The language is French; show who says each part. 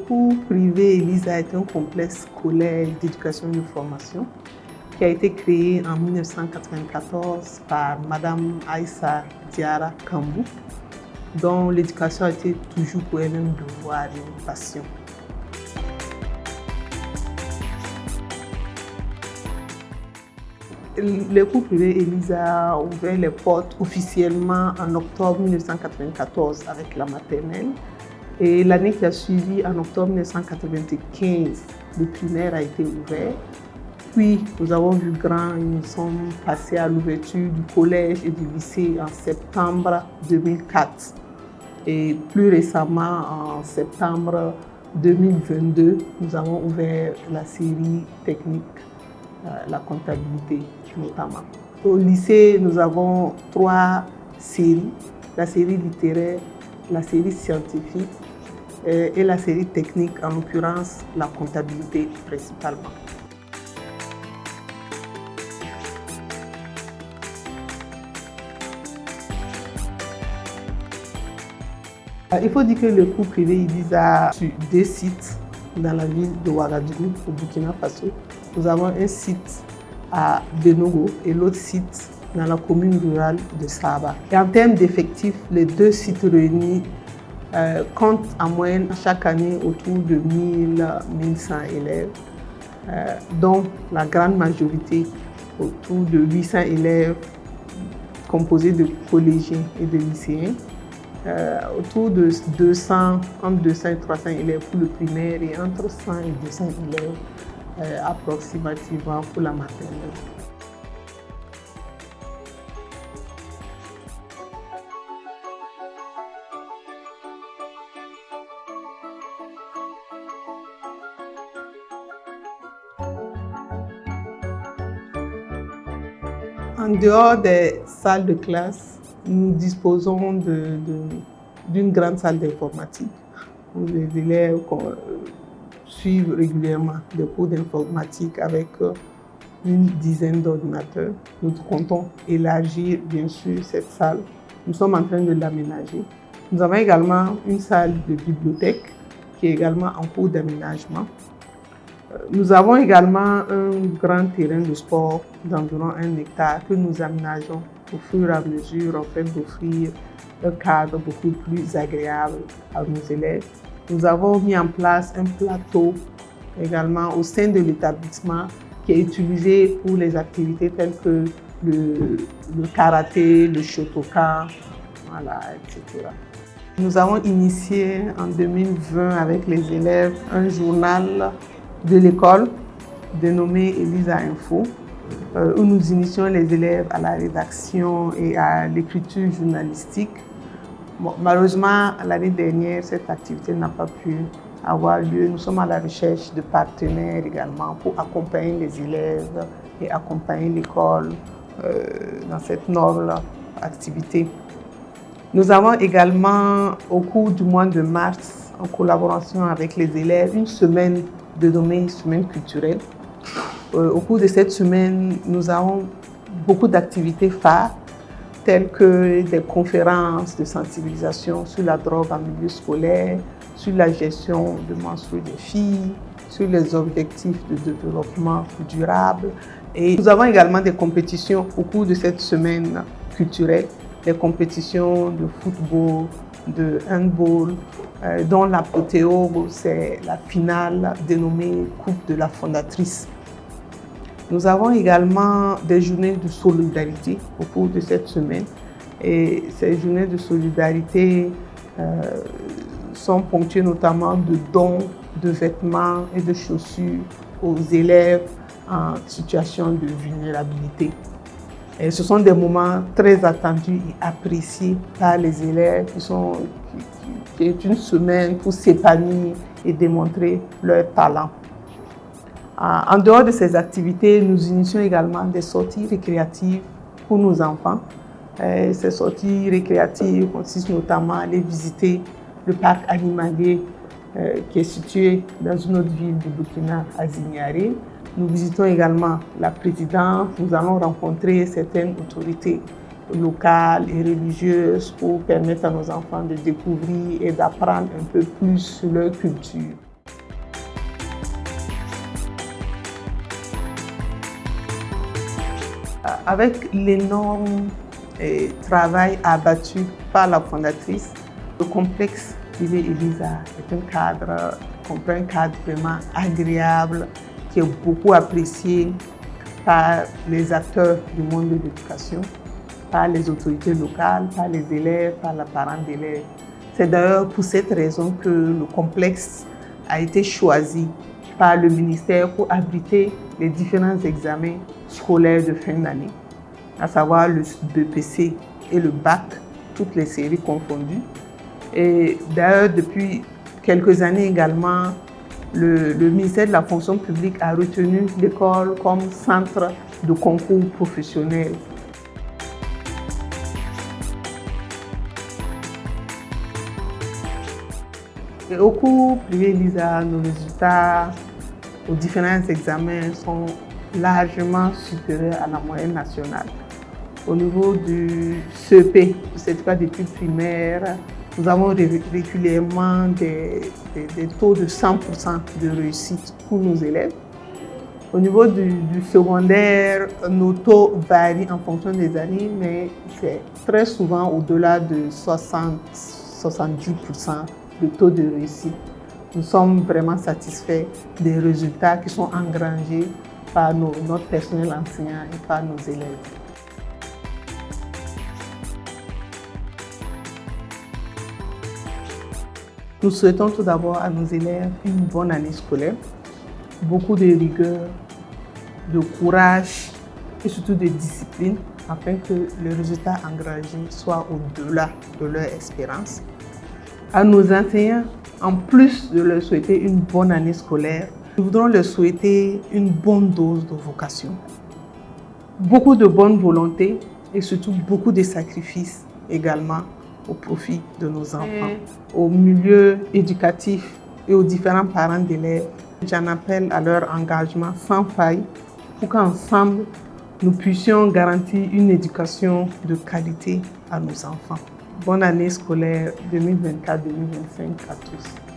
Speaker 1: cours privé Elisa est un complexe scolaire d'éducation et de formation qui a été créé en 1994 par Madame Aïssa Diarra Kambou, dont l'éducation a été toujours pour elle un devoir et une passion. Le cours privé Elisa a ouvert les portes officiellement en octobre 1994 avec la maternelle. Et l'année qui a suivi, en octobre 1995, le primaire a été ouvert. Puis, nous avons vu grand et nous sommes passés à l'ouverture du collège et du lycée en septembre 2004. Et plus récemment, en septembre 2022, nous avons ouvert la série technique, la comptabilité notamment. Au lycée, nous avons 3 séries, la série littéraire, la série scientifique et la série technique, en l'occurrence la comptabilité principalement. Il faut dire que le cours privé Elisa sur 2 sites dans la ville de Ouagadougou, au Burkina Faso. Nous avons un site à Benogo et l'autre site dans la commune rurale de Saba. Et en termes d'effectifs, les 2 sites réunis comptent en moyenne chaque année autour de 1000-1100 élèves, dont la grande majorité, autour de 800 élèves composés de collégiens et de lycéens, autour de 200, entre 200 et 300 élèves pour le primaire et entre 100 et 200 élèves approximativement pour la maternelle. En dehors des salles de classe, nous disposons d'une grande salle d'informatique où les élèves suivent régulièrement des cours d'informatique avec une dizaine d'ordinateurs. Nous comptons élargir bien sûr cette salle. Nous sommes en train de l'aménager. Nous avons également une salle de bibliothèque qui est également en cours d'aménagement. Nous avons également un grand terrain de sport d'environ 1 hectare que nous aménageons au fur et à mesure afin d'offrir un cadre beaucoup plus agréable à nos élèves. Nous avons mis en place un plateau également au sein de l'établissement qui est utilisé pour les activités telles que le karaté, le shotokan, voilà, etc. Nous avons initié en 2020 avec les élèves un journal de l'école dénommé Elisa Info, où nous initions les élèves à la rédaction et à l'écriture journalistique. Bon, malheureusement, l'année dernière, cette activité n'a pas pu avoir lieu. Nous sommes à la recherche de partenaires également pour accompagner les élèves et accompagner l'école dans cette noble activité. Nous avons également, au cours du mois de mars, en collaboration avec les élèves, une semaine dénommée Semaine culturelle. Au cours de cette semaine, nous avons beaucoup d'activités phares, telles que des conférences de sensibilisation sur la drogue en milieu scolaire, sur la gestion de menstrues des filles, sur les objectifs de développement durable. Et nous avons également des compétitions au cours de cette semaine culturelle, des compétitions de football, de handball, dont l'apothéose, c'est la finale dénommée Coupe de la fondatrice. Nous avons également des journées de solidarité au cours de cette semaine. Et ces journées de solidarité sont ponctuées notamment de dons de vêtements et de chaussures aux élèves en situation de vulnérabilité. Et ce sont des moments très attendus et appréciés par les élèves qui est une semaine pour s'épanouir et démontrer leur talent. En dehors de ces activités, nous initions également des sorties récréatives pour nos enfants. Ces sorties récréatives consistent notamment à aller visiter le parc animalier qui est situé dans une autre ville du Burkina, à Zignaré. Nous visitons également la présidence. Nous allons rencontrer certaines autorités locales et religieuses pour permettre à nos enfants de découvrir et d'apprendre un peu plus sur leur culture. Avec l'énorme travail abattu par la fondatrice, le complexe privé Elisa est un cadre vraiment agréable, qui est beaucoup apprécié par les acteurs du monde de l'éducation, par les autorités locales, par les élèves, par les parents d'élèves. C'est d'ailleurs pour cette raison que le complexe a été choisi par le ministère pour abriter les différents examens scolaires de fin d'année, à savoir le BEPC et le bac, toutes les séries confondues. Et d'ailleurs, depuis quelques années également, le ministère de la fonction publique a retenu l'école comme centre de concours professionnel. Et au cours privé Elisa, nos résultats aux différents examens sont largement supérieurs à la moyenne nationale. Au niveau du CEP, du certificat d'études primaires, nous avons régulièrement des taux de 100% de réussite pour nos élèves. Au niveau du secondaire, nos taux varient en fonction des années, mais c'est très souvent au-delà de 60-70% de taux de réussite. Nous sommes vraiment satisfaits des résultats qui sont engrangés par notre personnel enseignant et par nos élèves. Nous souhaitons tout d'abord à nos élèves une bonne année scolaire, beaucoup de rigueur, de courage et surtout de discipline afin que les résultats engrangés soient au-delà de leur espérance. À nos enseignants, en plus de leur souhaiter une bonne année scolaire, nous voudrons leur souhaiter une bonne dose de vocation, beaucoup de bonne volonté et surtout beaucoup de sacrifices également au profit de nos enfants. Au milieu éducatif et aux différents parents d'élèves, j'en appelle à leur engagement sans faille pour qu'ensemble, nous puissions garantir une éducation de qualité à nos enfants. Bonne année scolaire 2024-2025 à tous.